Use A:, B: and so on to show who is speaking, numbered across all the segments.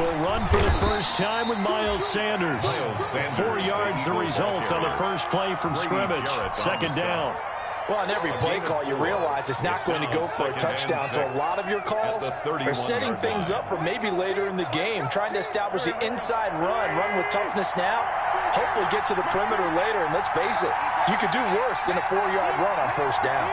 A: will run for the first time with Miles Sanders. 4 yards the result on the first play from scrimmage. Second down.
B: Well, on every play call, you realize it's not going to go for a touchdown. So a lot of your calls are setting things up for maybe later in the game, trying to establish the inside run with toughness now, hopefully get to the perimeter later. And let's face it, you could do worse than a 4-yard run on first down.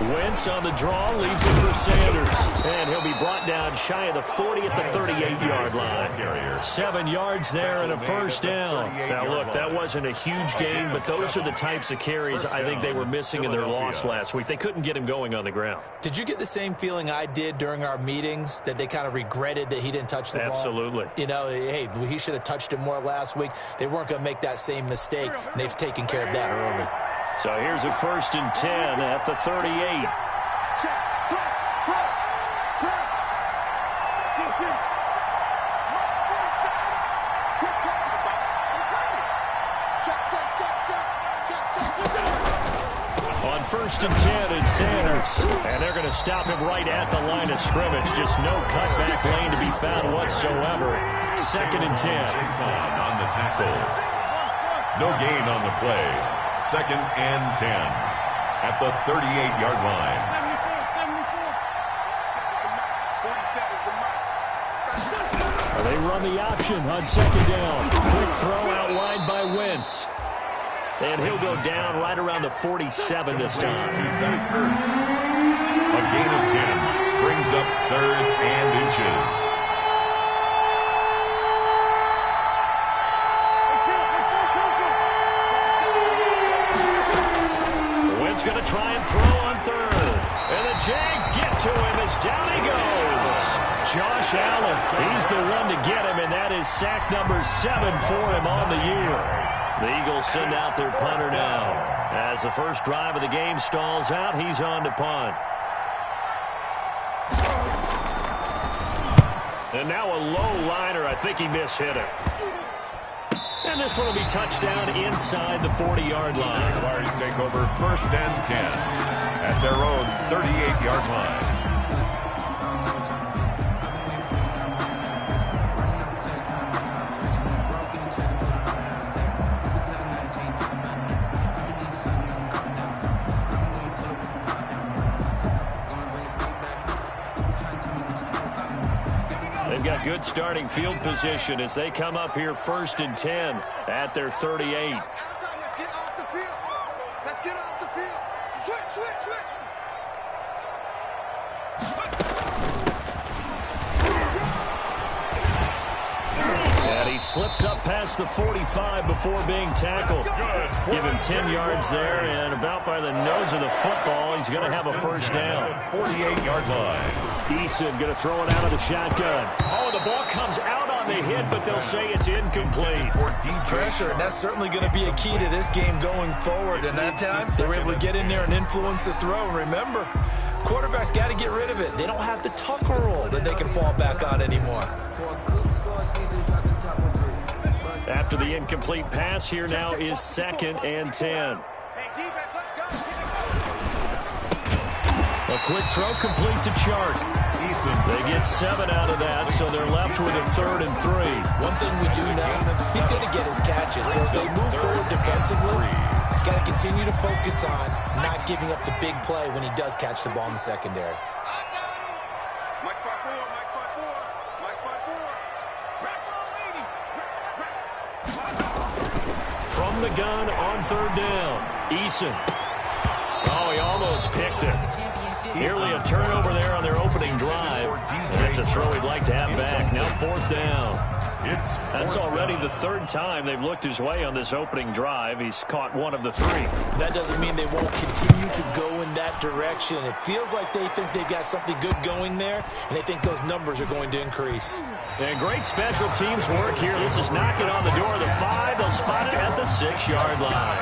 A: Wentz on the draw, leaves it for Sanders. And he'll be brought down shy of the 40 at the 38-yard line. 7 yards there and a first down. Now, look, that wasn't a huge gain, but those are the types of carries I think they were missing in their loss last week. They couldn't get him going on the ground.
B: Did you get the same feeling I did during our meetings, that they kind of regretted that he didn't touch the ball?
A: Absolutely.
B: You know, hey, he should have touched it more last week. They weren't going to make that same mistake, and they've taken care of that early.
A: So here's a 1st and 10 at the 38. On 1st and 10, it's Sanders. And they're going to stop him right at the line of scrimmage. Just no cutback lane to be found whatsoever. 2nd and 10.
C: On the tackle. No gain on the play. 2nd and 10 at the 38-yard line.
A: They run the option on 2nd down. Quick throw out wide by Wentz. And he'll go down right around the 47 this time.
C: To Zach Ertz. A gain of 10 brings up 3rd and inches.
A: Going to try and throw on 3rd. And the Jags get to him as down he goes. Josh Allen, he's the one to get him, and that is sack number 7 for him on the year. The Eagles send out their punter now. As the first drive of the game stalls out, he's on to punt. And now a low liner. I think he mishit it. And this one will be touchdown inside the 40-yard line.
C: Jaguars take over 1st and 10 at their own 38-yard line.
A: They've got good starting field position as they come up here 1st and 10 at their 38.
D: Let's get off the field. Let's get off the field. Switch.
A: And he slips up past the 45 before being tackled. Give him 10 yards there, and about by the nose of the football, he's going to have a first down.
C: 48-yard line.
A: Eason going to throw it out of the shotgun. Oh, the ball comes out on the hit, but they'll say it's incomplete.
B: Pressure, and that's certainly going to be a key to this game going forward. And that time, they were able to get in there and influence the throw. And remember, quarterbacks got to get rid of it. They don't have the Tucker rule that they can fall back on anymore.
A: After the incomplete pass, here now is 2nd and 10. A quick throw complete to Chark. They get 7 out of that, so they're left with a 3rd and 3.
B: One thing we do know, he's going to get his catches. So as they move forward defensively, got to continue to focus on not giving up the big play when he does catch the ball in the secondary.
A: From the gun on 3rd down, Eason. Oh, he almost picked it. Nearly a turnover there on their opening drive. And that's a throw he'd like to have back. Now 4th down. That's already the 3rd time they've looked his way on this opening drive. He's caught 1 of the 3.
B: That doesn't mean they won't continue to go in that direction. It feels like they think they've got something good going there, and they think those numbers are going to increase.
A: And great special teams work here. This is knocking on the door of the 5. They'll spot it at the 6-yard line.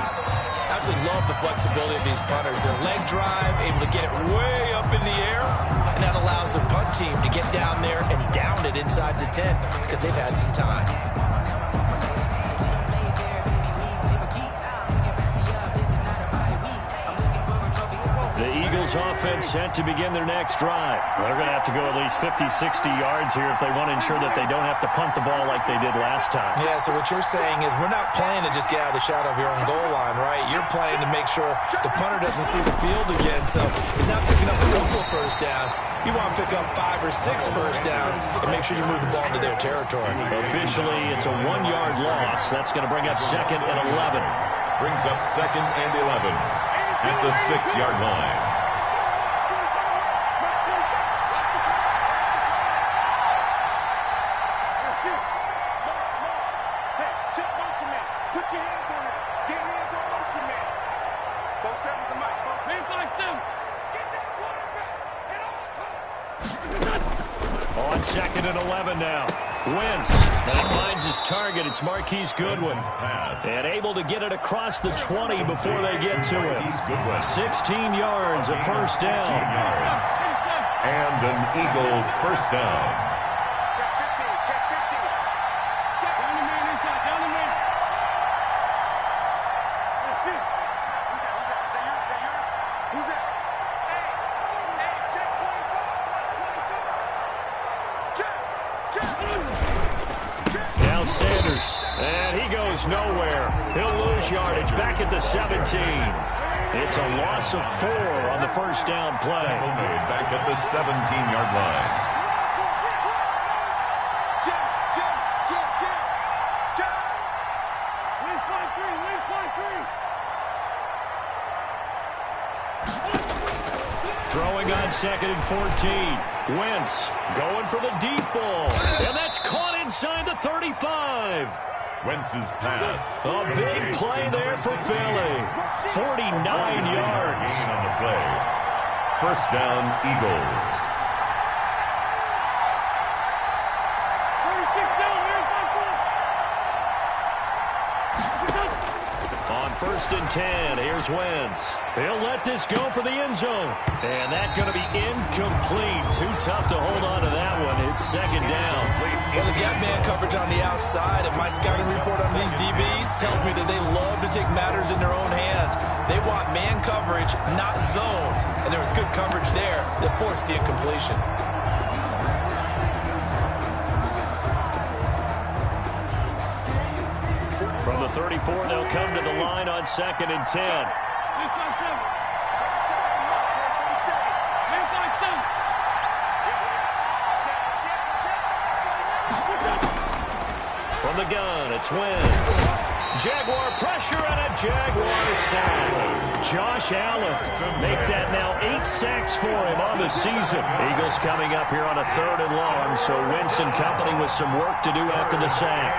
B: Absolutely love the flexibility of these punters. Their leg drive, able to get it way up in the air, and that allows the punt team to get down there and down it inside the 10 because they've had some time.
A: The Eagles offense set to begin their next drive. They're going to have to go at least 50, 60 yards here if they want to ensure that they don't have to punt the ball like they did last time.
B: Yeah, so what you're saying is we're not playing to just get out of the shadow of your own goal line, right? You're playing to make sure the punter doesn't see the field again. So he's not picking up a couple of first downs. You want to pick up 5 or 6 first downs and make sure you move the ball into their territory.
A: Officially, it's a 1-yard loss. That's going to bring up 2nd and 11.
C: Brings up 2nd and 11 at the 6-yard line.
A: On 2nd and 11 now. Wentz. And he finds his target. It's Marquise Goodwin. And able to get it across the 20 before they get to him. 16 yards, a first down.
C: And an Eagle first down.
A: And he goes nowhere. He'll lose yardage back at the 17. It's a loss of 4 on the first down play.
C: Back at the 17-yard line.
A: Throwing on 2nd and 14. Wentz going for the deep ball. And that's caught inside the 35.
C: Wentz's pass.
A: A big play there for Philly. 49 yards.
C: On the play. First down, Eagles.
A: On 1st and 10, here's Wentz. He'll let this go for the end zone. And that's going to be incomplete. Too tough to hold on to that one. It's 2nd down.
B: Well, they've got man coverage on the outside, and my scouting report on these DBs tells me that they love to take matters in their own hands. They want man coverage, not zone. And there was good coverage there that forced the incompletion.
A: From the 34, they'll come to the line on 2nd and 10. From the gun, it's Wentz. Jaguar pressure and a Jaguar sack. Josh Allen make that now 8 sacks for him on the season. Eagles coming up here on a 3rd and long, so Wentz and company with some work to do after the sack.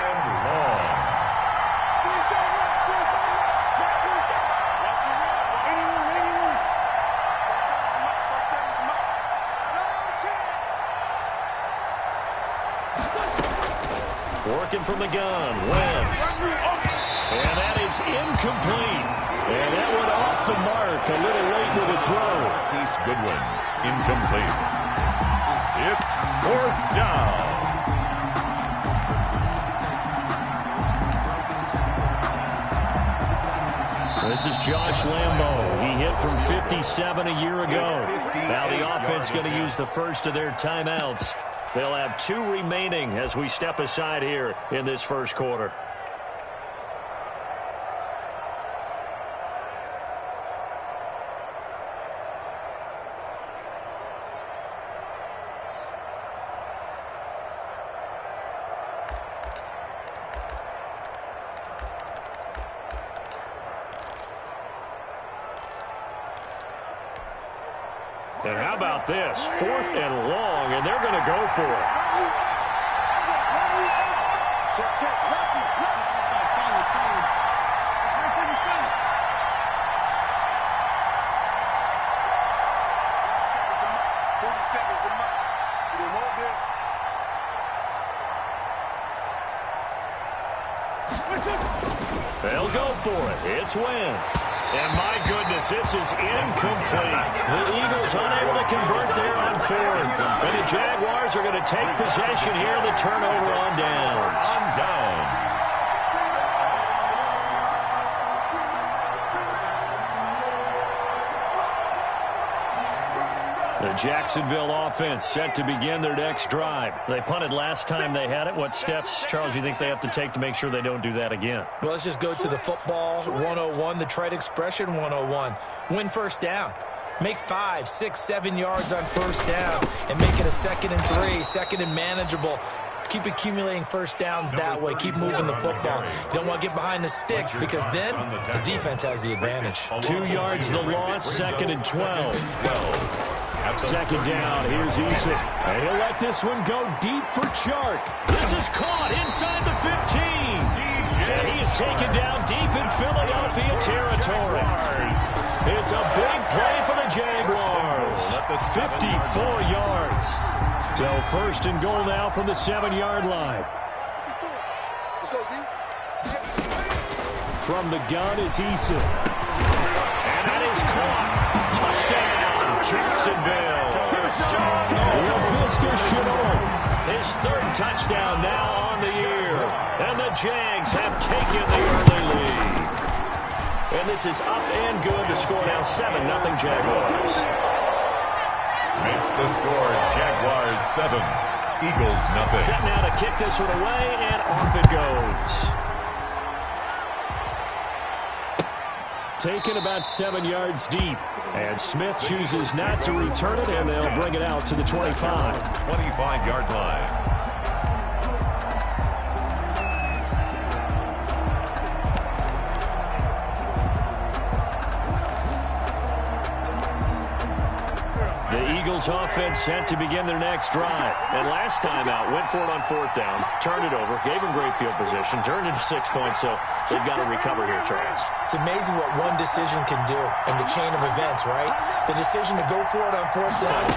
A: Working from the gun, Wentz. And that is incomplete. And that went off the mark a little late with the throw.
C: Marquise Goodwin, incomplete. It's 4th down.
A: This is Josh Lambo. He hit from 57 a year ago. Now the offense going to use the first of their timeouts. They'll have 2 remaining as we step aside here in this first quarter. And how about this? 4th and long, and they're going to go for it.
D: Check, check. Lucky, lucky. 40 seconds to mark. You didn't want this.
A: They'll go for it. It's Wentz. And my goodness, this is incomplete. The Eagles unable to convert there on 4th. And the Jaguars are going to take possession here. The turnover on downs.
C: On downs.
A: The Jacksonville offense set to begin their next drive. They punted last time they had it. What steps, Charles, you think they have to take to make sure they don't do that again?
B: Well, let's just go to the football 101, the trade expression 101. Win first down. Make 5, 6, 7 yards on first down and make it a 2nd and 3, 2nd and manageable. Keep accumulating first downs that way. Keep moving the football. You don't want to get behind the sticks because then the defense has the advantage.
A: 2 yards the loss, 2nd and 12. 2nd down, here's Eason. And he'll let this one go deep for Chark. This is caught inside the 15. And he is taken down deep in Philadelphia territory. It's a big play for the Jaguars. 54 yards. So 1st and goal now from the 7-yard line.
D: Let's go, D.
A: From the gun is Eason. And that is caught. Touchdown, Jacksonville. LaVisca Chenault. His 3rd touchdown now on the year. And the Jags have taken the early lead. And this is up and good to score now 7-0 Jaguars.
C: Makes the score Jaguars 7, Eagles nothing.
A: Set now to kick this one away, and off it goes. Taken about 7 yards deep. And Smith chooses not to return it, and they'll bring it out to the 25.
C: 25-yard line.
A: Offense set to begin their next drive. And last time out, went for it on 4th down, turned it over, gave them great field position, turned into 6 points, so they've got to recover here, Charles.
B: It's amazing what one decision can do in the chain of events, right? The decision to go for it on 4th down,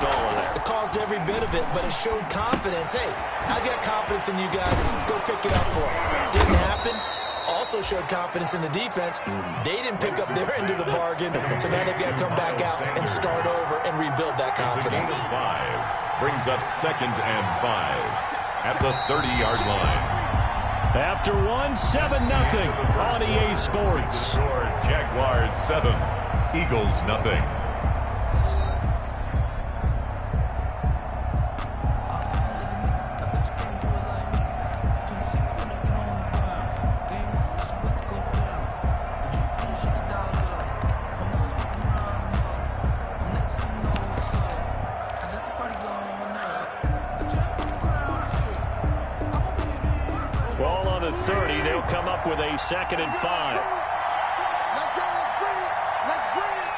B: it caused every bit of it, but it showed confidence. Hey, I've got confidence in you guys. Go pick it up for it. Didn't happen. Also showed confidence in the defense. They didn't pick up their end of the bargain, so now they've got to come back out and start over and rebuild that confidence.
C: 5 brings up 2nd and 5 at the 30-yard line.
A: After 7-0 on EA Sports.
C: Jaguars 7, Eagles nothing.
A: With a 2nd and 5.
D: Let's go. Let's bring it.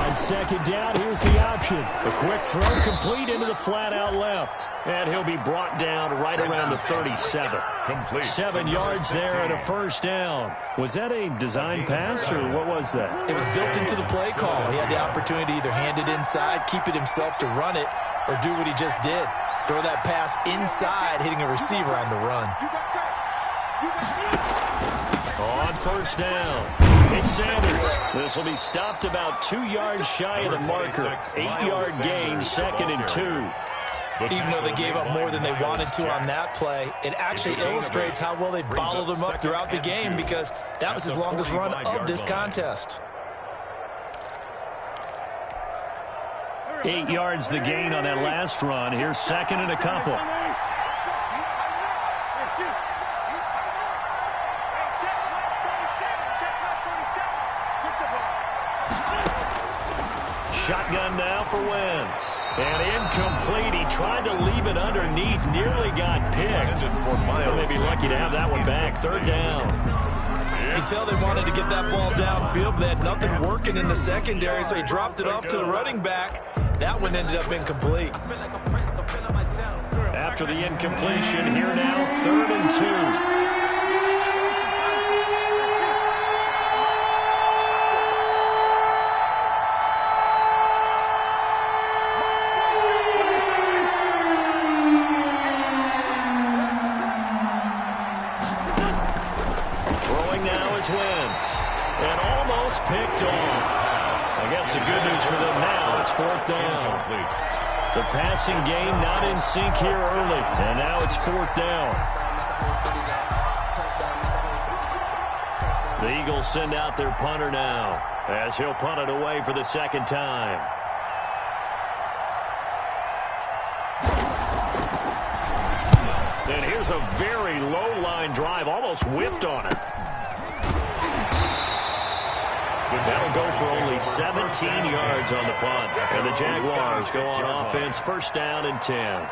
A: On 2nd down, here's the option. The quick throw complete into the flat out left. And he'll be brought down right around the 37.
C: Complete.
A: 7 yards there and a 1st down. Was that a design pass or what was that?
B: It was built into the play call. He had the opportunity to either hand it inside, keep it himself to run it, or do what he just did. Throw that pass inside, hitting a receiver on the run.
A: On 1st down, it's Sanders. This will be stopped about 2 yards shy of the marker. 8-yard gain, 2nd and 2.
B: Even though they gave up more than they wanted to on that play, it actually illustrates how well they bottled them up throughout the game because that was his longest run of this contest.
A: 8 yards the gain on that last run. Here's 2nd and a couple. Shotgun now for Wentz. And incomplete. He tried to leave it underneath. Nearly got picked. Well, they'd be lucky to have that one back. 3rd down.
B: You can tell they wanted to get that ball downfield, but they had nothing working in the secondary, so he dropped it off to the running back. That one ended up incomplete.
A: After the incompletion, here now, 3rd and 2. And almost picked off. I guess the good news for them now, it's 4th down. The passing game not in sync here early. And now it's 4th down. The Eagles send out their punter now as he'll punt it away for the 2nd time. Here's a very low-line drive, almost whiffed on it. That'll go for only 17 yards on the punt. And the Jaguars go on offense, first down and 10.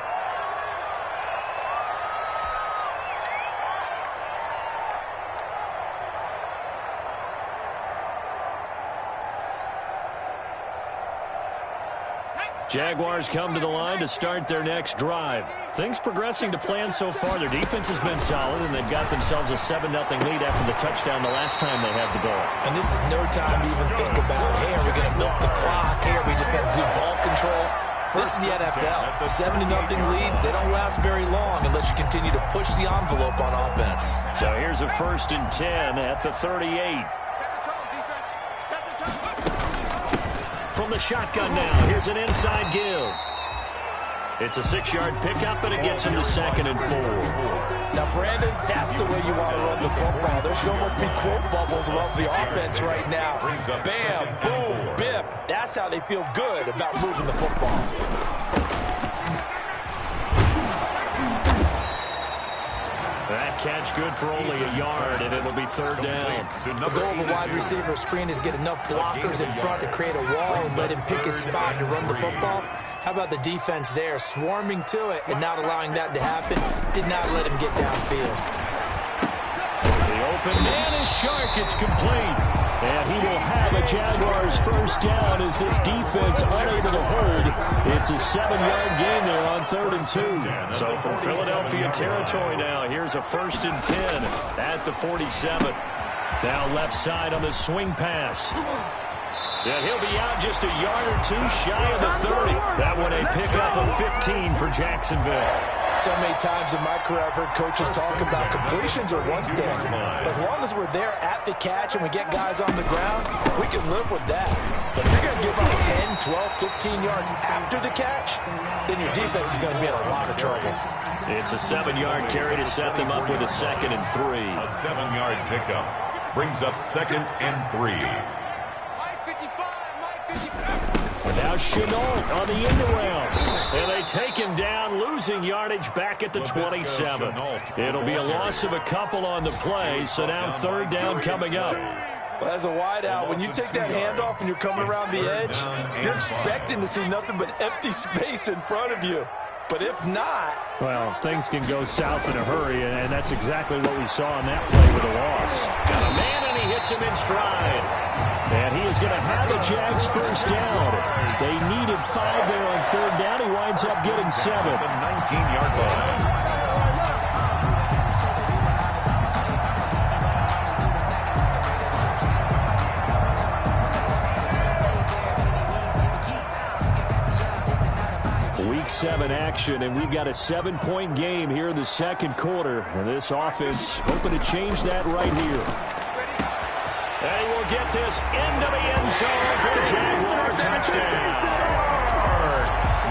A: Jaguars come to the line to start their next drive. Things progressing to plan so far. Their defense has been solid, and they've got themselves a 7-0 lead after the touchdown the last time they had the ball.
B: And this is no time to even think about, hey, are we going to milk the clock? Hey, are we just got good ball control? This is the NFL. 7-0 leads, they don't last very long unless you continue to push the envelope on offense.
A: So here's a 1st and 10 at the 38. From the shotgun now, here's an inside give. It's a 6-yard pickup, and it gets him to 2nd and 4.
B: Now, Brandon, that's the way you want to run the football. There should almost be quote bubbles above the offense right now. Bam, boom, biff. That's how they feel good about moving the football.
A: That catch good for only a yard, and it'll be 3rd down.
B: The goal of a wide receiver screen is get enough blockers in front to create a wall and let him pick his spot to run the football. How about the defense there, swarming to it and not allowing that to happen? Did not let him get downfield.
A: The open man is Shark. It's complete. And he will have a Jaguars first down as this defense unable to hold. It's a 7-yard gain there on 3rd and 2. So from Philadelphia territory now, here's a 1st and 10 at the 47. Now left side on the swing pass. Yeah, he'll be out just a yard or two shy of the 30. That one a pickup of 15 for Jacksonville.
B: So many times in my career I've heard coaches talk about completions are one thing. But as long as we're there at the catch and we get guys on the ground, we can live with that. But if you're going to give up 10, 12, 15 yards after the catch, then your defense is going to be in a lot of trouble.
A: It's a 7-yard carry to set them up with a 2nd and 3.
C: A 7-yard pickup brings up 2nd and 3.
A: Now Chenault on the end around. And they take him down, losing yardage back at the 27. It'll be a loss of a couple on the play, so now 3rd down coming up.
B: Well, as a wideout, when you take that handoff and you're coming around the edge, you're expecting to see nothing but empty space in front of you. But if not...
A: Well, things can go south in a hurry, and that's exactly what we saw on that play with a loss. Got a man, and he hits him in stride. And he is going to have a Jags first down. They needed 5 there on 3rd down. He winds up getting 7.
C: The 19-yard line.
A: Week 7 action, and we've got a 7-point game here in the 2nd quarter. And this offense hoping to change that right here. And he will get this into the end zone for a Jaguar touchdown.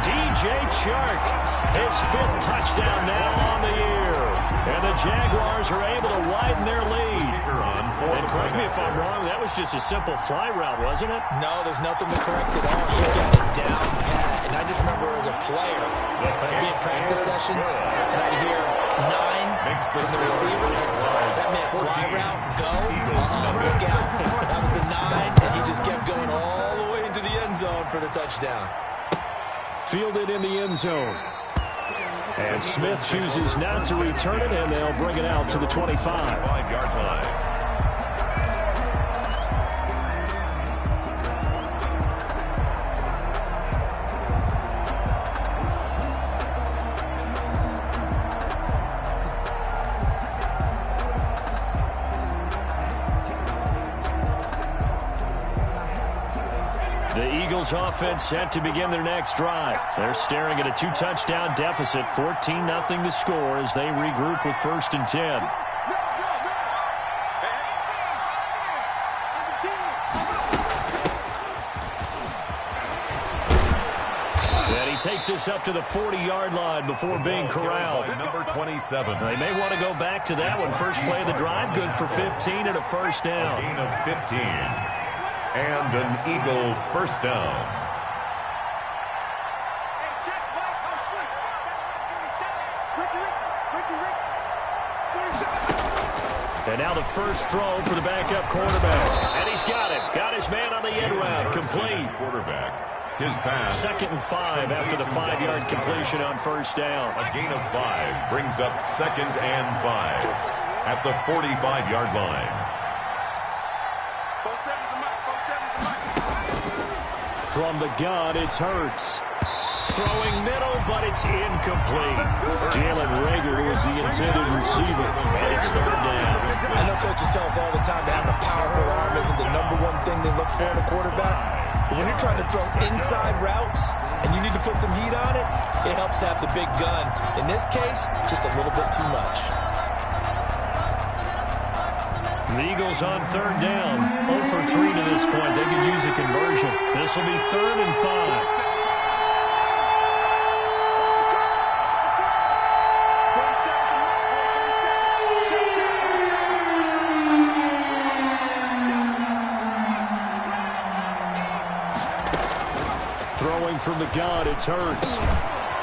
A: DJ Chark, his 5th touchdown now on the year. And the Jaguars are able to widen their lead. And correct me if I'm wrong, that was just a simple fly route, wasn't it?
B: No, there's nothing to correct at all. You got it down pat. And I just remember as a player, when I'd be in practice sessions, and I'd hear 9 from the receivers. That meant fly route, go, look out. That was the 9, and he just kept going all the way into the end zone for the touchdown.
A: Fielded in the end zone. And Smith chooses not to return it, and they'll bring it out to the 25.
C: 5-yard line.
A: The Eagles offense set to begin their next drive. They're staring at a 2-touchdown deficit, 14-0 to score as they regroup with 1st and 10. And he takes this up to the 40-yard line before being corralled.
C: Number 27.
A: They may want to go back to that one. First play of the drive, good for 15 and a first down.
C: A gain of 15. And an Eagle first down.
A: And now the first throw for the backup quarterback. And he's got it. Got his man on the end round. Complete.
C: Quarterback. His pass.
A: 2nd and 5 after the 5-yard completion on first down.
C: A gain of 5 brings up 2nd and 5 at the 45-yard line.
A: From the gun, it's Hurts. Throwing middle, but it's incomplete. Jalen Reagor was the intended receiver, and it's 3rd down.
B: I know coaches tell us all the time that having a powerful arm isn't the #1 thing they look for in a quarterback. But when you're trying to throw inside routes and you need to put some heat on it, it helps have the big gun. In this case, just a little bit too much.
A: The Eagles on 3rd down. 0 for 3 to this point. They could use a conversion. This will be 3rd and 5. Throwing from the gun, it's Hurts.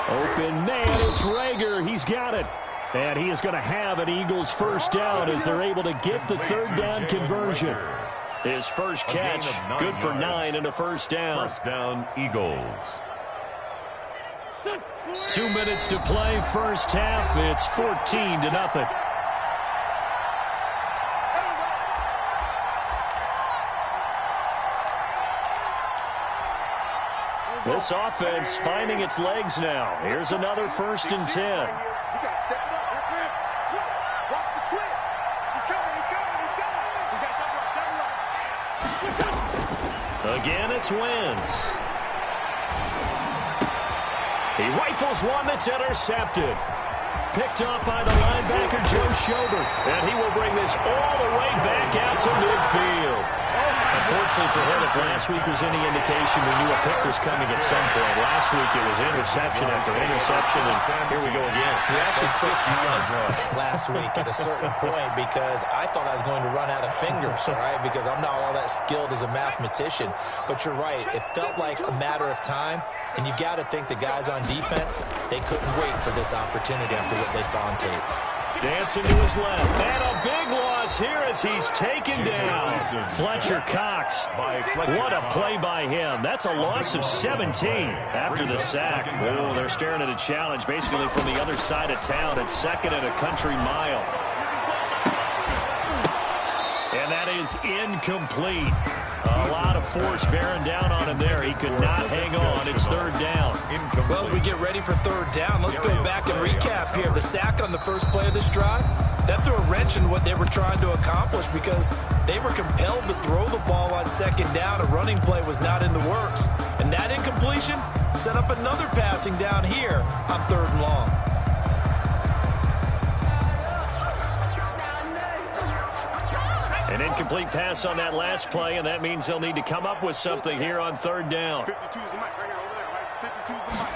A: Open man, it's Reagor. He's got it. And he is going to have an Eagles first down as they're able to get the 3rd down conversion. His first catch, good for 9 and a first down.
C: First down, Eagles.
A: 2 minutes to play, first half. It's 14-0. This offense finding its legs now. Here's another 1st and 10. Again, it's Wentz. He rifles one that's intercepted. Picked up by the linebacker, Joe Schobert. And he will bring this all the way back out to midfield. Unfortunately for him, if last week was any indication, we knew a pick was coming at some point. Last week it was interception after interception, and here we go again.
B: We actually quit counting last week at a certain point because I thought I was going to run out of fingers, all right, because I'm not all that skilled as a mathematician. But you're right. It felt like a matter of time, and you got to think the guys on defense, they couldn't wait for this opportunity after what they saw on tape.
A: Dancing to his left. And a big loss here as he's taken down. Fletcher Cox. What a play by him. That's a loss of 17 after the sack. Oh, they're staring at a challenge basically from the other side of town at 2nd and a country mile. And that is incomplete. A lot of force bearing down on him there. He could not hang on. It's 3rd down.
B: Well, as we get ready for 3rd down, let's go back and recap here. The sack on the first play of this drive, that threw a wrench in what they were trying to accomplish because they were compelled to throw the ball on 2nd down. A running play was not in the works. And that incompletion set up another passing down here on 3rd and long.
A: An incomplete pass on that last play, and that means they'll need to come up with something here on 3rd down.
D: 52's the mic right here, over there, right? 52's the mic.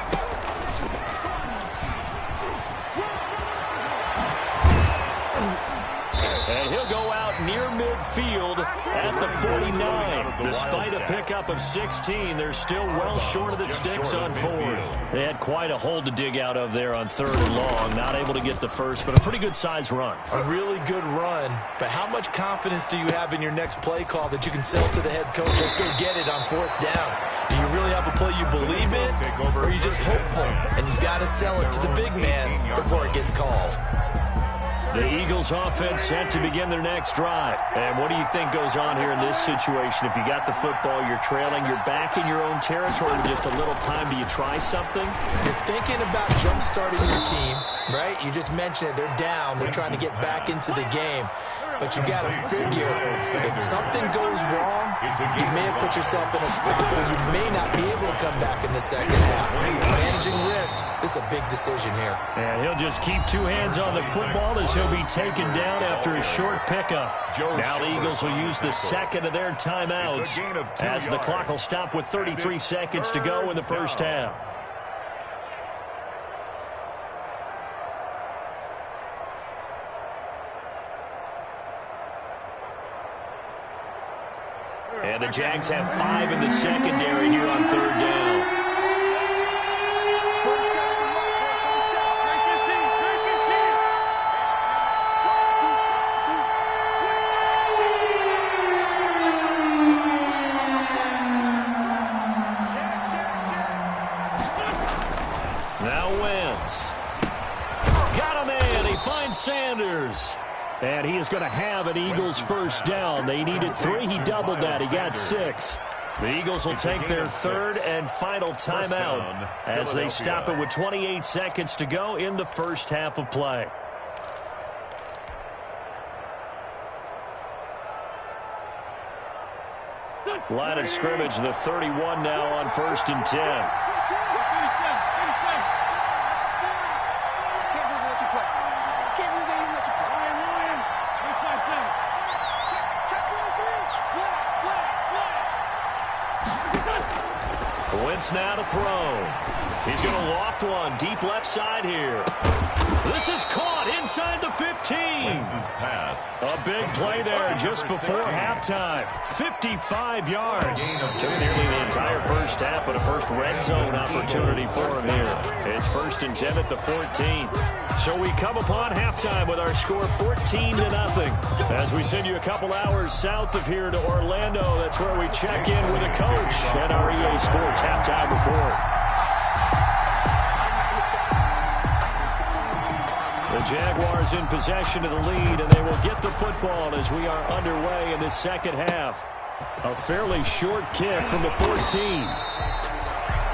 A: And he'll go out near midfield at the 49. Despite a pickup of 16, they're still well short of the sticks on 4th. They had quite a hole to dig out of there on 3rd and long. Not able to get the first, but a pretty good size run.
B: A really good run, but how much confidence do you have in your next play call that you can sell to the head coach? Let's go get it on 4th down. Do you really have a play you believe in, or are you just hopeful? And you got to sell it to the big man before it gets called.
A: The Eagles offense set to begin their next drive. And what do you think goes on here in this situation? If you got the football, you're trailing, you're back in your own territory with just a little time. Do you try something?
B: You're thinking about jump-starting your team, right? You just mentioned it. They're down. They're trying to get back into the game. But you got to figure, if something goes wrong, you may have put yourself in a spot where you may not be able to come back in the second half. Managing risk, this is a big decision here.
A: And he'll just keep 2 hands on the football as he'll be taken down after a short pickup. Now the Eagles will use the 2nd of their timeouts as the clock will stop with 33 seconds to go in the first half. And the Jags have 5 in the secondary here on 3rd down. finds Sanders. And he is going to have an Eagles first down. They needed 3. He doubled that. He got 6. The Eagles will take their third and final timeout as they stop it with 28 seconds to go in the first half of play. Line of scrimmage, the 31 now on 1st and 10.
D: I can't believe they let you play. I can't believe they even let you play.
A: Wentz now to throw. He's going to loft one deep left side here. This is caught inside the 15.
C: Pass.
A: A big play there just before halftime. 55 yards. Took nearly the entire first half, but a first red zone opportunity for him here. It's 1st and 10 at the 14. So we come upon halftime with our score 14-0. As we send you a couple hours south of here to Orlando, that's where we check in with a coach at our EA Sports Halftime Report. The Jaguars in possession of the lead, and they will get the football as we are underway in the second half. A fairly short kick from the 14.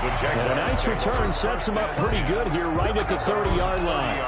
A: And a nice return sets them up pretty good here right at the 30-yard line.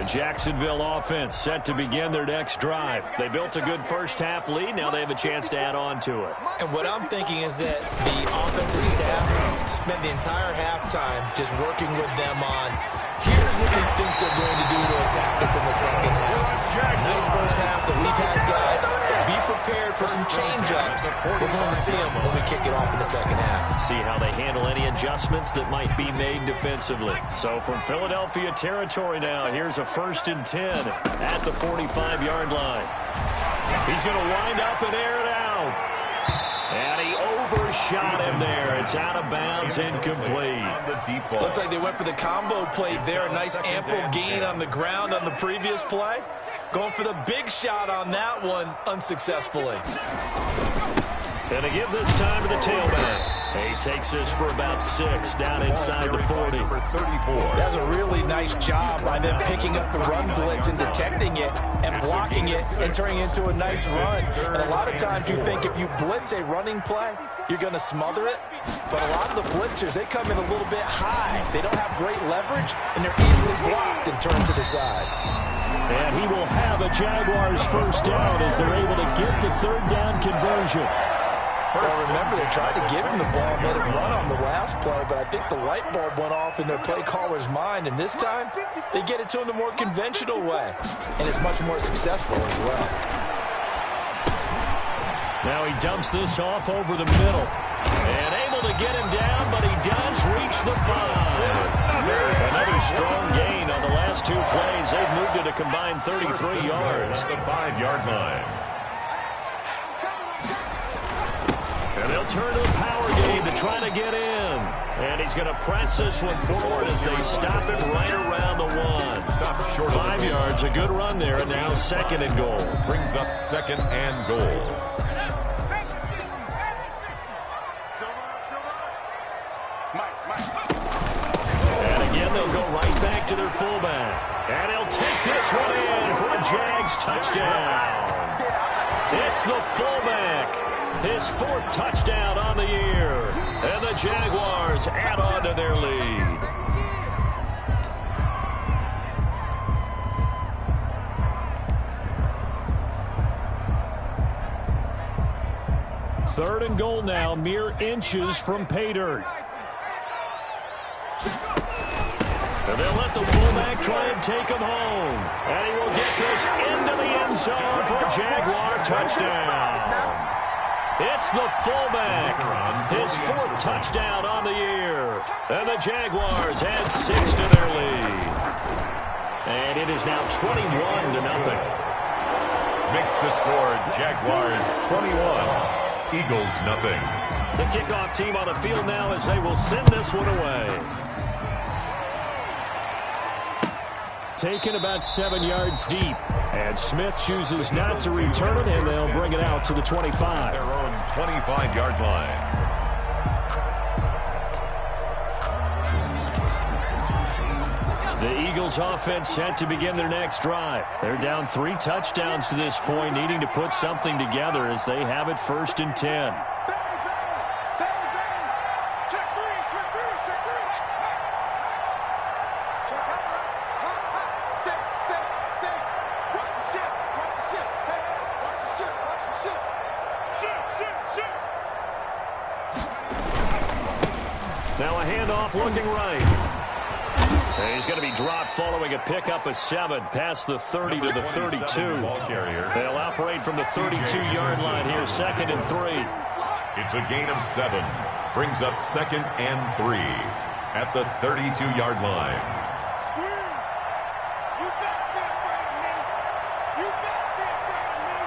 A: Jacksonville offense set to begin their next drive. They built a good first half lead. Now they have a chance to add on to it.
B: And what I'm thinking is that the offensive staff spent the entire halftime just working with them on, here's what we think they're going to do to attack us in the second half. Nice first half that we've had, guys. Be prepared for some change-ups. We're going to see them when we kick it off in the second half.
A: See how they handle any adjustments that might be made defensively. So from Philadelphia territory now, here's a 1st and 10 at the 45-yard line. He's going to wind up and air it out. And he overshot him there. It's out of bounds, incomplete.
B: Looks like they went for the combo play there. A nice ample gain on the ground on the previous play. Going for the big shot on that one unsuccessfully.
A: And to give this time to the tailback. He takes this for about 6 down inside the 40.
B: That's a really nice job by them picking up the run blitz and detecting it and blocking it and turning it into a nice run. And a lot of times you think if you blitz a running play, you're going to smother it. But a lot of the blitzers, they come in a little bit high. They don't have great leverage, and they're easily blocked and turned to the side.
A: And he will have a Jaguars first down as they're able to get the 3rd down conversion.
B: Well, remember, they tried to give him the ball, made him run on the last play, but I think the light bulb went off in their play caller's mind, and this time, they get it to him the more conventional way, and it's much more successful as well.
A: Now he dumps this off over the middle, and able to get him down, but he does reach the 5. Another strong gain on the last 2 plays. They've moved it a combined 33 yards.
C: The 5-yard line.
A: And they'll turn to the power game to try to get in. And he's going to press this one forward as they stop it right around the 1.
C: Stop short
A: 5 yards, a good run there, and now 2nd and goal.
C: Brings up 2nd and goal.
A: And again, they'll go right back to their fullback. And he'll take this one in for a Jags touchdown. It's the fullback. His 4th touchdown on the year. And the Jaguars add on to their lead. Third and goal now, mere inches from pay dirt. And they'll let the fullback try and take him home. And he will get this into the end zone for a Jaguar touchdown. It's the fullback. His 4th touchdown on the year. And the Jaguars add 6 to their lead. And it is now 21-0.
C: Makes the score Jaguars 21, Eagles nothing.
A: The kickoff team on the field now as they will send this one away. Taken about 7 yards deep. And Smith chooses not to return it, and they'll bring it out to the 25.
C: Their own 25-yard line.
A: The Eagles offense set to begin their next drive. They're down 3 touchdowns to this point, needing to put something together as they have it 1st and 10. Now a handoff looking right. And he's going to be dropped following a pickup of 7 past the 30 to the 32. They'll operate from the 32-yard line here, 2nd and 3.
C: It's a gain of 7. Brings up 2nd and 3 at the 32-yard line.
D: Squeeze! You better be afraid of me! You better be afraid of me!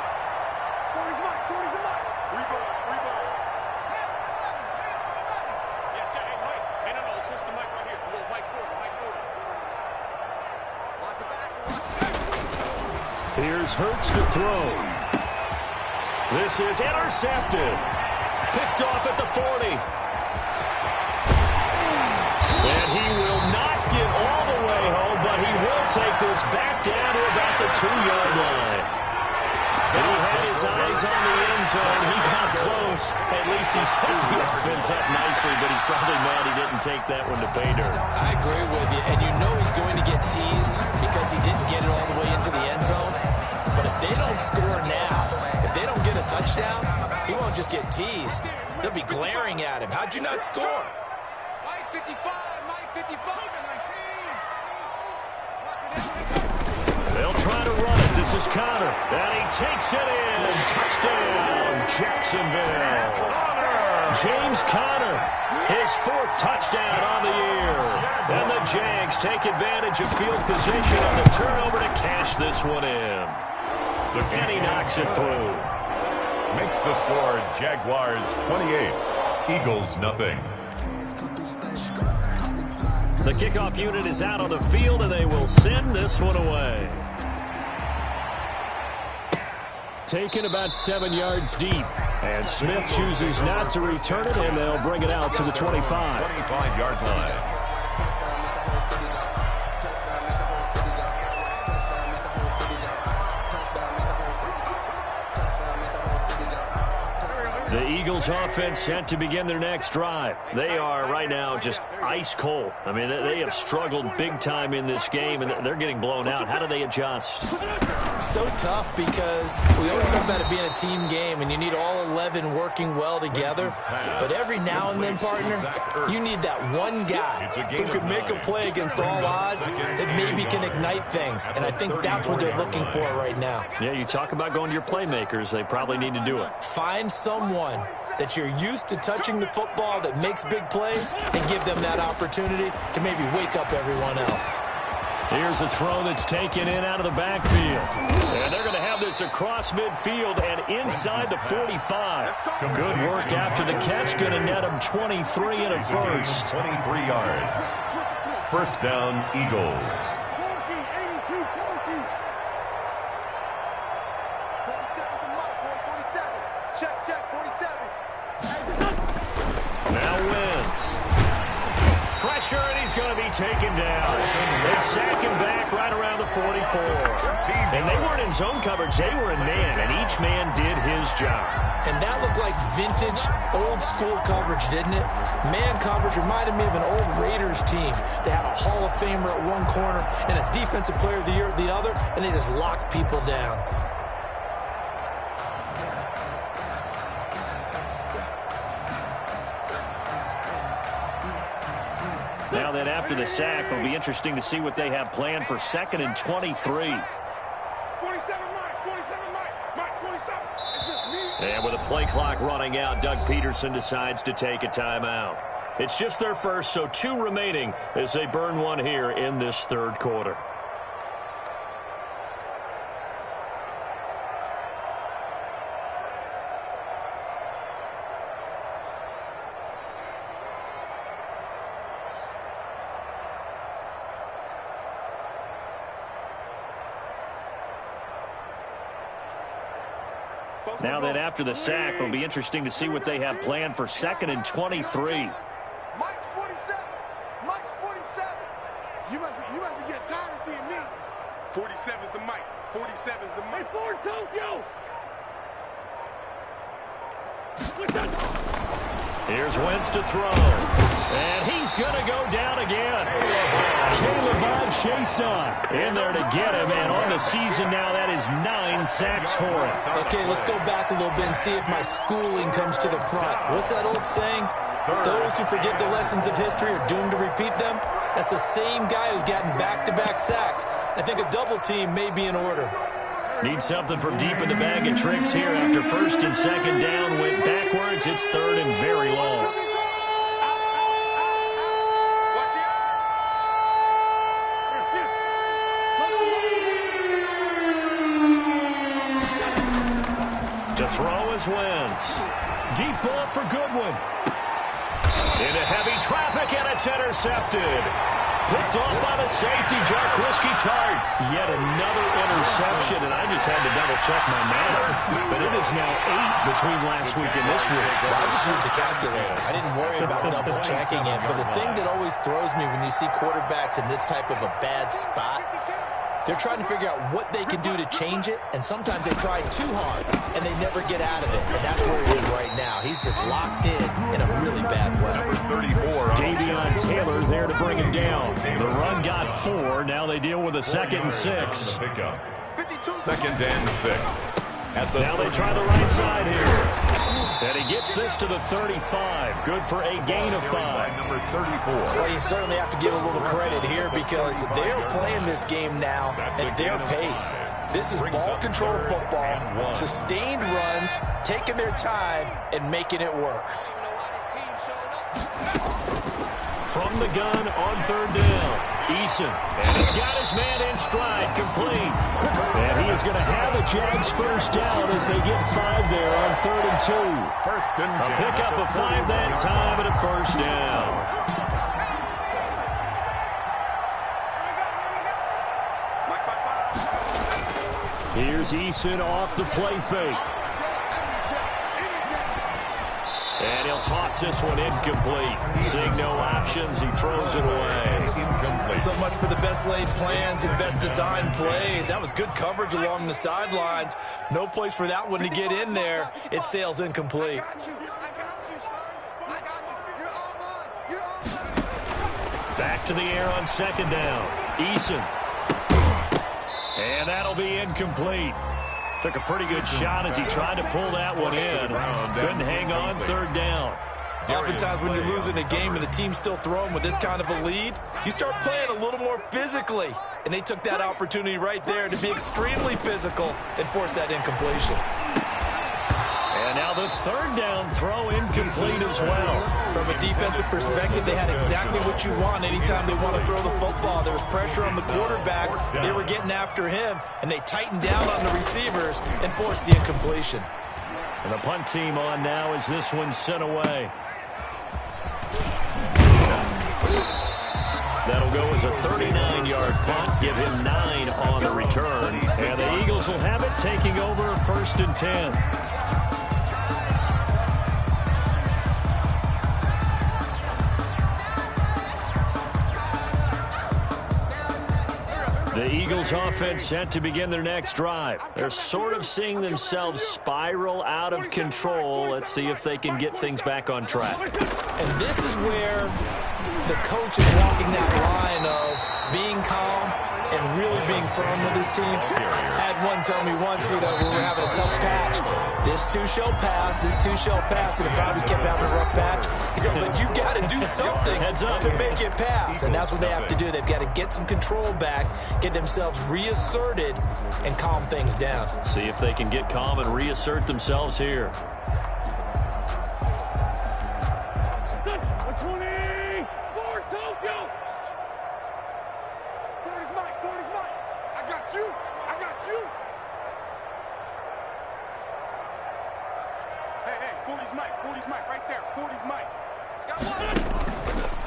D: 40's the mic, 40's the mic! 3 balls, 3 balls. Yeah, check, hey, Mike. Hey, no, switch the mic right here. A little mic forward, mic forward. Watch the back, watch the back.
A: Here's Hurts to throw. This is intercepted. Picked off at the 40. And he will not get all the way home, but he will take this back down to about the 2-yard line. And he had his eyes on the end zone. He got close. At least he set the offense up nicely, but he's probably mad he didn't take that one to pay dirt.
B: I agree with you, and you know he's going to get teased because he didn't get it all the way into the end zone. But if they don't score now, if they don't get a touchdown, he won't just get teased. They'll be glaring at him. How'd you not score?
D: Mike 55, Mike 55, 19.
A: They'll try to run it. This is Connor. And he takes it in. Touchdown, Jacksonville. James Conner, his 4th touchdown on the year. And the Jags take advantage of field position on the turnover to cash this one in. And he knocks it through.
C: Makes the score Jaguars 28, Eagles nothing.
A: The kickoff unit is out on the field, and they will send this one away. Taken about 7 yards deep. And Smith chooses not to return it, and they'll bring it out to the 25.
C: 25-yard line.
A: The Eagles offense set to begin their next drive. They are right now just ice cold. I mean, they have struggled big time in this game, and they're getting blown out. How do they adjust?
B: So tough because we always talk about it being a team game, and you need all 11 working well together. But every now and then, partner, you need that one guy who can make a play against all odds that maybe can ignite things. And I think that's what they're looking for right now.
A: Yeah, you talk about going to your playmakers. They probably need to do it.
B: Find someone that you're used to touching the football that makes big plays and give them that opportunity to maybe wake up everyone else.
A: Here's a throw that's taken in out of the backfield. And they're going to have this across midfield and inside the 45. Good work after the catch. Going to net them 23 and a first.
C: 23 yards. First down, Eagles.
D: 47. Check, 47.
A: Now Wentz. Pressure, and he's going to be taken down. They sack him back right around the 44. And they weren't in zone coverage. They were in man, and each man did his job.
B: And that looked like vintage, old-school coverage, didn't it? Man coverage reminded me of an old Raiders team. They had a Hall of Famer at one corner and a Defensive Player of the Year at the other, and they just locked people down.
A: Now then, after the sack, it'll be interesting to see what they have planned for 2nd and 23.
D: 47, Mike. 47, Mike. Mike, 47. It's just me.
A: And with a play clock running out, Doug Peterson decides to take a timeout. It's just their first, so 2 remaining as they burn one here in this 3rd quarter. Now then, after the sack, it'll be interesting to see what they have planned for 2nd and 23.
D: Mike's 47. Mike's 47. You must be getting tired of seeing me. 47's the Mike. 47's the Mike. Hey, Ford Tokyo.
A: Here's Wentz to throw. And he's going to go down again. Caleb Chason in there to get him. And on the season now, that is 9 sacks for him.
B: Okay, let's go back a little bit and see if my schooling comes to the front. What's that old saying? Those who forget the lessons of history are doomed to repeat them. That's the same guy who's gotten back-to-back sacks. I think a double team may be in order.
A: Need something from deep in the bag of tricks here after 1st and 2nd down. Went backwards. It's 3rd and very long. To throw is Wentz. Deep ball for Goodwin. Into heavy traffic, and it's intercepted. Picked off by the safety, Jarquiski Tart. Yet another interception, and I just had to double-check my math. But it is now 8 between last week and this week.
B: Well, I just used the calculator. I didn't worry about double-checking it. But the thing that always throws me when you see quarterbacks in this type of a bad spot, they're trying to figure out what they can do to change it, and sometimes they try too hard, and they never get out of it. And that's where he is right now. He's just locked in a really bad way.
A: Davion Taylor there to bring him down. The run got 4. Now they deal with a 2nd and 6.
C: 2nd and 6.
A: Now they try the right side here. And he gets this to the 35. Good for a gain of 5.
C: Number 34.
B: Well, you certainly have to give a little credit here because they're playing this game now at their pace. This is ball control football, sustained runs, taking their time, and making it work.
A: From the gun on 3rd down, Eason. And he's got his man in stride, complete. And he is going to have a Jags 1st down as they get 5 there on 3rd and 2.
C: 1st and 10.
A: A pickup of 5 that time and a 1st down. Here's Eason off the play fake. And he'll toss this one incomplete. Seeing no options, he throws it away.
C: Incomplete.
B: So much for the best laid plans and best designed plays. That was good coverage along the sidelines. No place for that one to get in there. It sails incomplete.
A: Back to the air on 2nd down. Eason. And that'll be incomplete. Took a pretty good shot as he tried to pull that one in. Couldn't hang on 3rd down.
B: Oftentimes when you're losing a game and the team's still throwing with this kind of a lead, you start playing a little more physically. And they took that opportunity right there to be extremely physical and force that incompletion.
A: And now the 3rd down throw incomplete as well.
B: From a defensive perspective, they had exactly what you want anytime they want to throw the football. There was pressure on the quarterback. They were getting after him, and they tightened down on the receivers and forced the incompletion.
A: And the punt team on now as this one's sent away. That'll go as a 39-yard punt. Give him 9 on the return. And the Eagles will have it, taking over 1st and 10. The Eagles offense set to begin their next drive. They're sort of seeing themselves spiral out of control. Let's see if they can get things back on track.
B: And this is where the coach is walking that line of being calm and really being firm with his team. I had one tell me once, we were having a tough patch. This too shall pass, this too shall pass. And if we kept having a rough patch, he said, but you got to do something to make it pass. And that's what they have to do. They've got to get some control back, get themselves reasserted, and calm things down.
A: See if they can get calm and reassert themselves here.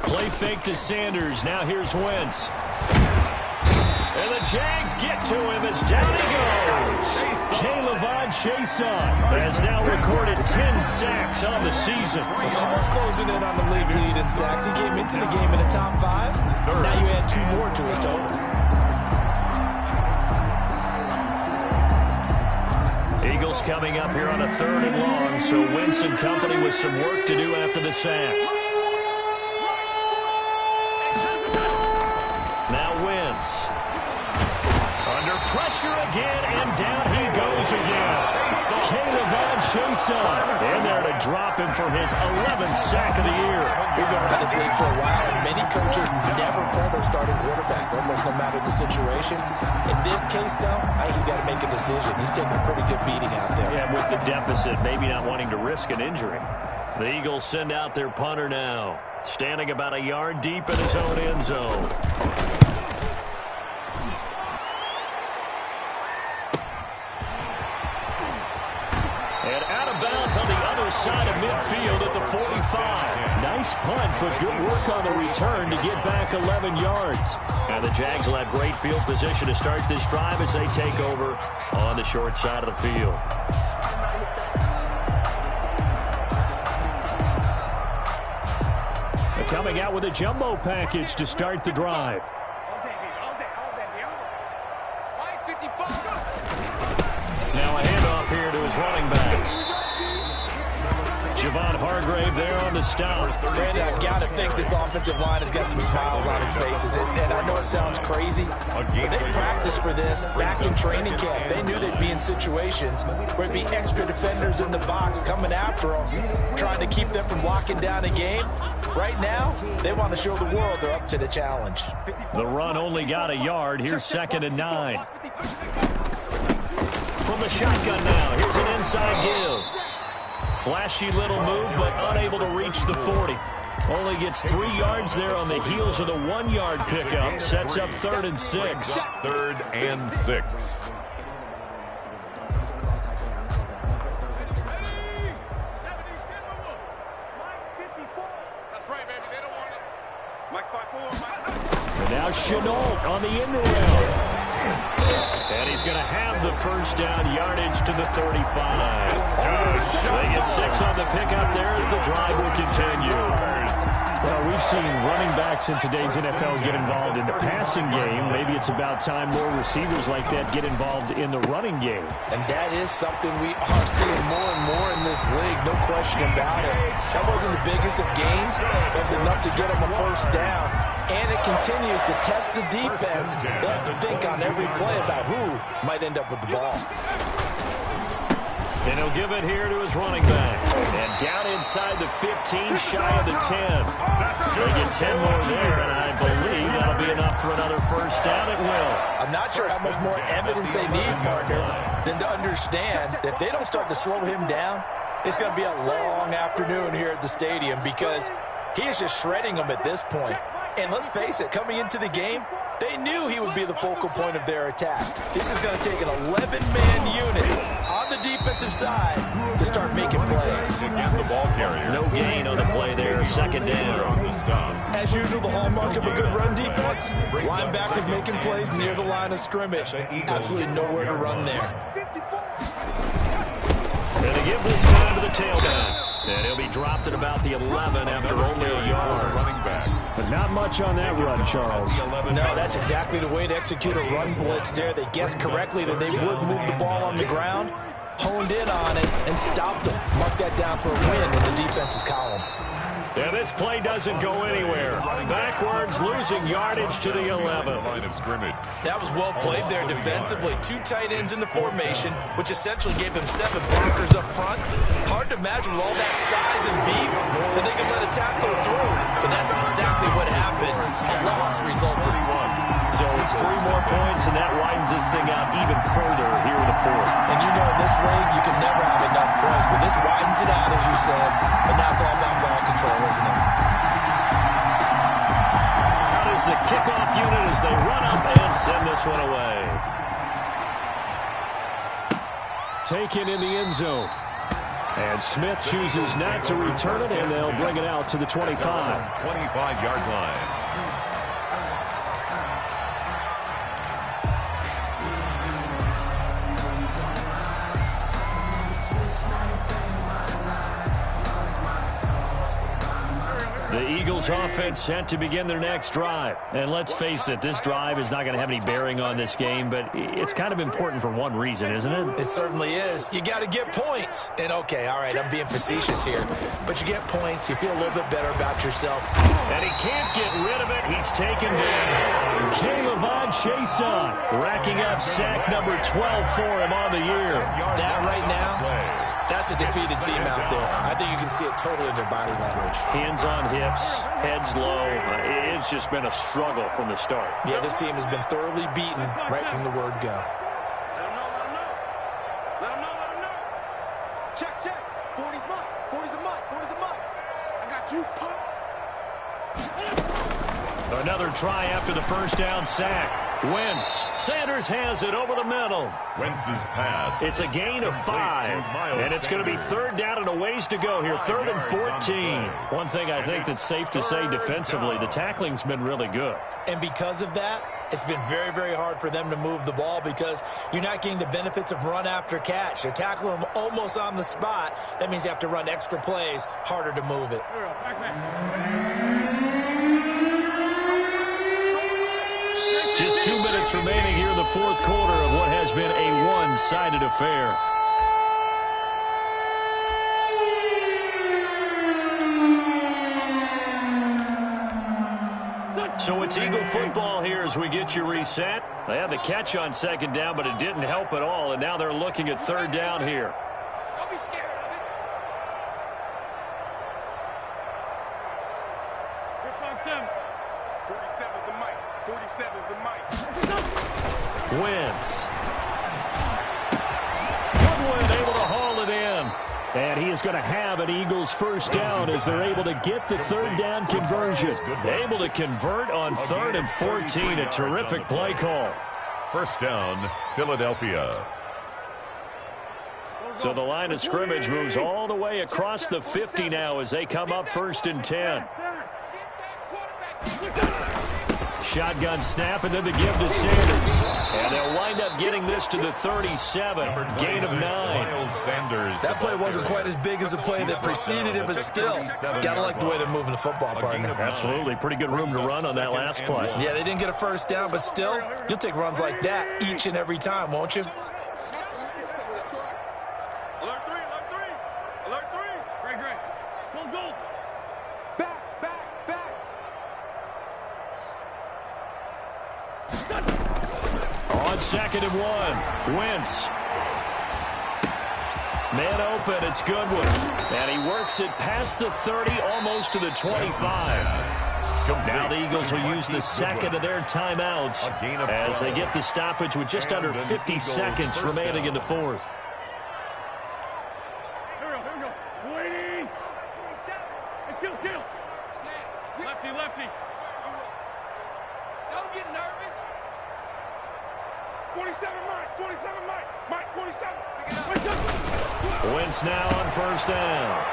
A: Play fake to Sanders. Now here's Wentz. And the Jags get to him as down he goes. K'Lavon Chaisson has now recorded 10 sacks on the season.
B: Someone's closing in on the league lead in sacks. He came into the game in the top 5. Now you add 2 more to his total.
A: Eagles coming up here on a 3rd and long, so Wentz and company with some work to do after the sack. Now Wentz. Under pressure again, and down he goes again. K'Lavon Chaisson in there to drop him for his 11th sack of the year.
B: We've been around this league for a while, and many coaches never pull their starting quarterback, almost no matter the situation. In this case, though, I think he's got to make a decision. He's taking a pretty good beating out there.
A: Yeah, with the deficit, maybe not wanting to risk an injury. The Eagles send out their punter now, standing about a yard deep in his own end zone. And out of bounds on the other side of midfield at the 45. Nice punt, but good work on the return to get back 11 yards. And the Jags will have great field position to start this drive as they take over on the short side of the field. They're coming out with a jumbo package to start the drive. Now a handoff here to his running back. Javon Hargrave there on the stop.
B: Brandon, I've got to think this offensive line has got some smiles on its faces. And I know it sounds crazy, but they practiced for this back in training camp. They knew they'd be in situations where it'd be extra defenders in the box coming after them, trying to keep them from locking down a game. Right now, they want to show the world they're up to the challenge.
A: The run only got a yard. Here's 2nd and 9. From the shotgun now, here's an inside give. Flashy little move, but unable to reach the 40. Only gets 3 yards there on the heels of the 1-yard pickup. Sets up 3rd and 6.
C: 3rd and 6.
D: That's right, baby. They don't want it. Mike's 5'4", Mike.
A: And now Chenault on the end around. And he's going to have the first down, yardage to the 35. They get 6 on the pickup there as the drive will continue. Well, we've seen running backs in today's NFL get involved in the passing game. Maybe it's about time more receivers like that get involved in the running game.
B: And that is something we are seeing more and more in this league, no question about it. That wasn't the biggest of gains. That's enough to get them a first down. And it continues to test the defense. They have to think on every play about who might end up with the ball.
A: And he'll give it here to his running back. And down inside the 15, shy of the 10. They get 10 more there, and I believe that'll be enough for another first down. It will.
B: I'm not sure how much more evidence they need, partner, than to understand that if they don't start to slow him down, it's going to be a long afternoon here at the stadium because he is just shredding them at this point. And let's face it, coming into the game, they knew he would be the focal point of their attack. This is going to take an 11-man unit on the defensive side to start making plays.
C: The ball carrier.
A: No gain on the play there, 2nd down.
B: As usual, the hallmark of a good run defense, linebackers making plays near the line of scrimmage. Absolutely nowhere to run there.
A: And they give this time to the tailback. And he'll be dropped at about the 11 after only a yard.
C: Running back.
A: But not much on that run, Charles.
B: No, that's exactly the way to execute a run blitz there. They guessed correctly that they would move the ball on the ground, honed in on it, and stopped them. Mark that down for a win in the defense's column.
A: And this play doesn't go anywhere. Backwards, losing yardage to the 11.
C: Line of scrimmage.
B: That was well played there defensively. 2 tight ends in the formation, which essentially gave him 7 blockers up front. Hard to imagine with all that size and beef that they could let a tackle through. But that's exactly what happened. A loss resulted.
A: So it's 3 more points, and that widens this thing out even further here in the 4th.
B: And you know in this league, you can never have enough points. But this widens it out, as you said. And now it's all about ball control, isn't it?
A: Out is the kickoff unit as they run up and send this one away. Taken in the end zone. And Smith chooses not to return it, and they'll bring it out to the 25.
C: 25-yard line.
A: Eagles offense set to begin their next drive. And let's face it, this drive is not going to have any bearing on this game, but it's kind of important for one reason, isn't it?
B: It certainly is. You got to get points. And, okay, all right, I'm being facetious here, but you get points. You feel a little bit better about yourself.
A: And he can't get rid of it. He's taken down. K'Lavon Chaisson racking up sack number 12 for him on the year.
B: That right now, that's a defeated team out there. I think you can see it totally in their body language.
A: Hands on hips, heads low. It's just been a struggle from the start.
B: Yeah, this team has been thoroughly beaten right from the word go.
D: Let him know, let him know. Let him know, let him know. Check, check. 40's mine. 40's the mic. 40's the mic. I got you, punk.
A: Another try after the first down sack. Wentz. Sanders has it over the middle.
C: Wentz's pass.
A: It's a gain of 5, and it's going to be third down and a ways to go here. 3rd and 14. One thing I think that's safe to say defensively, the tackling's been really good.
B: And because of that, it's been very, very hard for them to move the ball because you're not getting the benefits of run after catch. They tackle them almost on the spot. That means you have to run extra plays, harder to move it.
A: Just 2 minutes remaining here in the fourth quarter of what has been a one-sided affair. So it's Eagle football here as we get you reset. They had the catch on second down, but it didn't help at all, and now they're looking at third down here.
D: Don't be scared of it. Here comes Tim. 47's the mic. 47's the mic.
A: Wentz. Goodwin able to haul it in. And he is going to have an Eagles first down as they're able to get the third down conversion. Able to convert on 3rd and 14. A terrific play call.
C: First down, Philadelphia.
A: So the line of scrimmage moves all the way across the 50 now as they come up 1st and 10. Shotgun snap and then the give to Sanders. And they'll wind up getting this to the 37. Gain of 9.
B: That play wasn't quite as big as the play that preceded it, but still, gotta like the way they're moving the football, partner.
A: Absolutely. Pretty good room to run on that last play.
B: Yeah, they didn't get a first down, but still, you'll take runs like that each and every time, won't you?
D: Alert 3, alert 3. Alert 3. Great, great. Gold, gold. Back, back, back.
A: On 2nd and 1, Wentz. Man open, it's Goodwin. And he works it past the 30, almost to the 25. Now the Eagles will use the second of their timeouts as they get the stoppage with just under 50 seconds remaining in the fourth.
D: Here we go. Waiting. 47. Hey, kill. Snap. Lefty, lefty. Don't get nervous. 47 Mike. 47 Mike. Mike 47.
A: Wentz now on first down.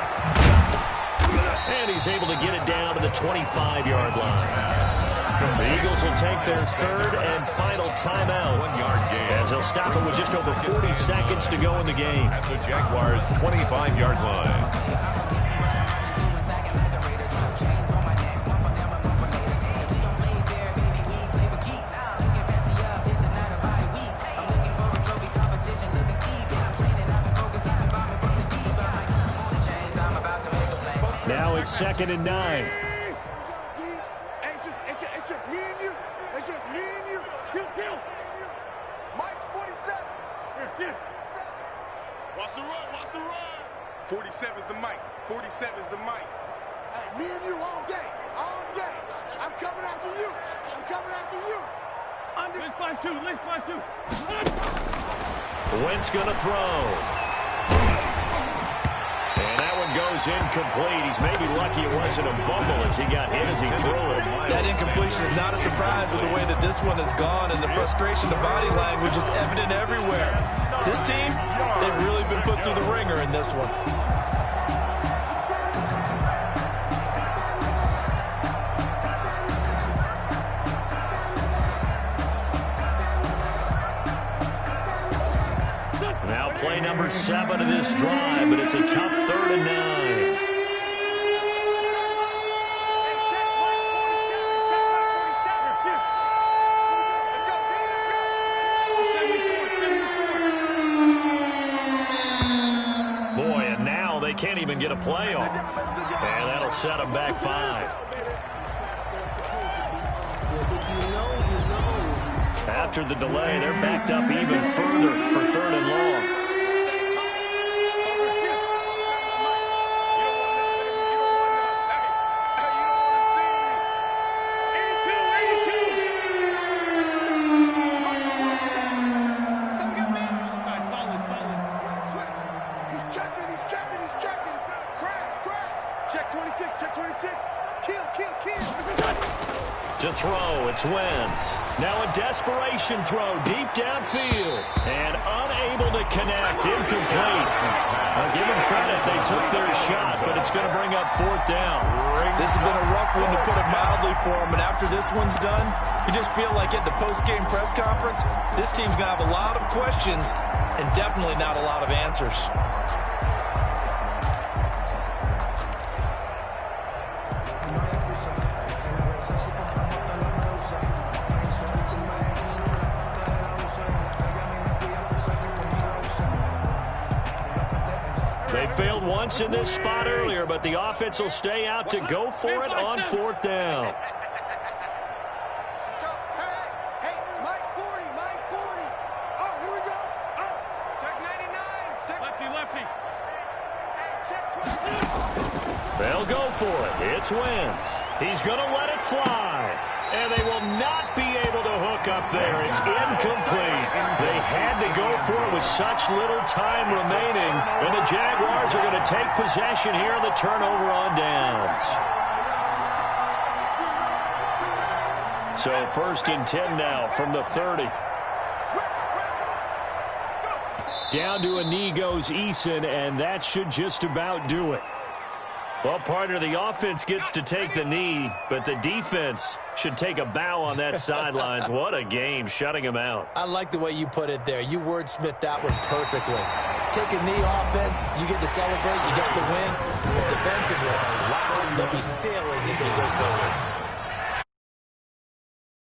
A: And he's able to get it down to the 25-yard line. The Eagles will take their 3rd and final timeout as they'll stop it with just over 40 seconds to go in the game.
C: At the Jaguars' 25-yard line.
A: Now it's 2nd and 9.
D: It's just me and you. It's just me and you. Kill. Mike's 47. Here, watch the run. 47's the mic. 47's the mic. Hey, me and you all day. I'm coming after you. Let's find two.
A: Wentz going to throw. And that one goes incomplete. He's maybe lucky it wasn't a fumble as he got hit as he threw it.
B: That incompletion is not a surprise with the way that this one has gone, and the frustration, the body language is evident everywhere. This team, they've really been put through the ringer in this one.
A: Now play number 7 of this drive, but it's a tough 3rd and 9. a playoff. And that'll set them back 5. After the delay, they're backed up even further for 3rd and long. To throw, it's Wentz. Now a desperation throw deep downfield. And unable to connect, incomplete. I'll give them credit, they took their shot, but it's going to bring up 4th down.
B: This has been a rough one, to put it mildly, for them. And after this one's done, you just feel like at the post-game press conference, this team's going to have a lot of questions and definitely not a lot of answers.
A: They failed once in this spot earlier, but the offense will stay out to go for it on 4th down.
D: Let's go. Hey, Mike 40, Mike 40. Oh, here we go. Oh, check 99. Check lefty. Hey, check 22.
A: They'll go for it. It's Wentz. He's going to let it fly. And they will not be able to hook up there. It's incomplete. They had to go for it with such little time remaining. And the Jaguars are going to take possession here on the turnover on downs. So 1st and 10 now from the 30. Down to a knee goes Eason, and that should just about do it. Well, partner, the offense gets to take the knee, but the defense should take a bow on that sidelines. What a game, shutting him out.
B: I like the way you put it there. You wordsmithed that one perfectly. Take a knee offense, you get to celebrate, you get the win. But defensively, wow, they'll be sailing as they go forward.